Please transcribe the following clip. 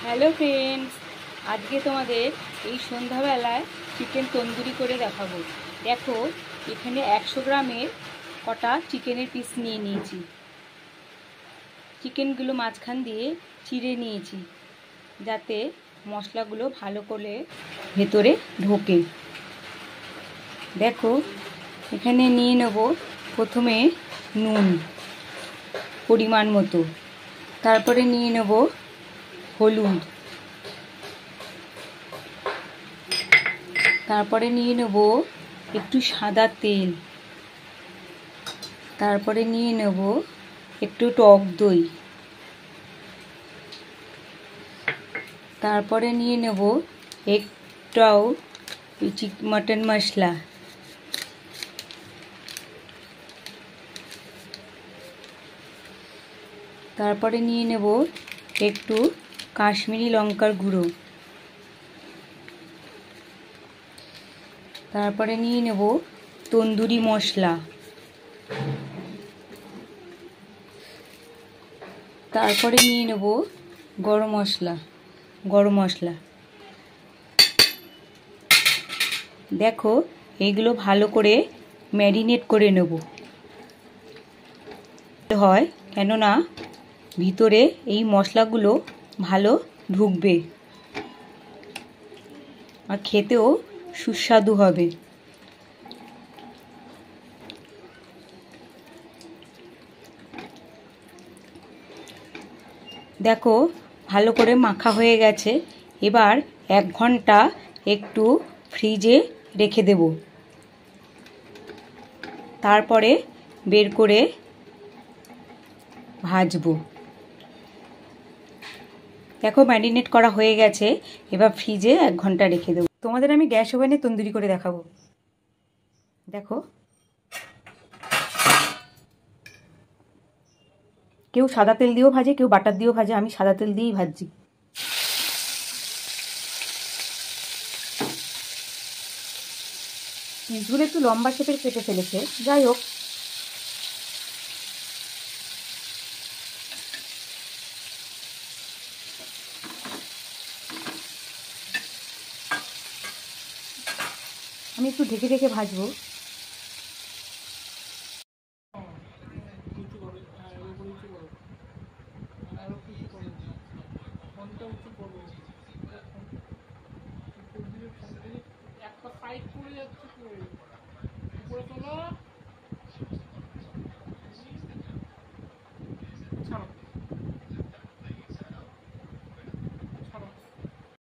Hello friends, আজকে তোমাদের এই সন্ধ্যাবেলায় চিকেন তন্দুরি করে দেখাবো। দেখো, এখানে 100 গ্রামের কটা চিকেনের পিস নিয়ে নিয়েছি। চিকেনগুলো মাঝখান দিয়ে চিড়ে নিয়েছি যাতে মশলাগুলো ভালো করে ভেতরে ঢোকে। দেখো, এখানে নিয়ে নেব প্রথমে নুন পরিমাণ মতো, তারপরে নিয়ে নেব হলুদ, তারপরে নিয়ে নেব একটু সাদা তেল, তারপরে নিয়ে নেব একটু টক দই, তারপরে নিয়ে নেব একটাও মটন মশলা, তারপরে নিয়ে নেব একটু কাশ্মীরি লঙ্কার গুঁড়ো, তারপরে নিয়ে নেব তন্দুরি মশলা, তারপরে নিয়ে নেব গরম মশলা। দেখো, এইগুলো ভালো করে ম্যারিনেট করে নেব হয়, কেননা ভিতরে এই মশলাগুলো ভালো ঢুকবে আর খেতেও সুস্বাদু হবে। দেখো, ভালো করে মাখা হয়ে গেছে। এবার 1 ঘন্টা একটু ফ্রিজে রেখে দেব, তারপরে বের করে ভাজবো। দেখো, ম্যারিনেট করা হয়ে গেছে। এবার ফ্রিজে 1 ঘন্টা রেখে দেবো। তোমাদের আমি গ্যাস ওভেনে তন্দুরি করে দেখাবো। দেখো, কেউ সাদা তেল দিয়েও ভাজে, কেউ বাটার দিয়েও ভাজে। আমি সাদা তেল দিয়েই ভাজছি। পিসগুলো একটু লম্বা শেপের কেটে ফেলেছে, যাই হোক। আমি একটু ঢেকে ঢেকে ভাজবো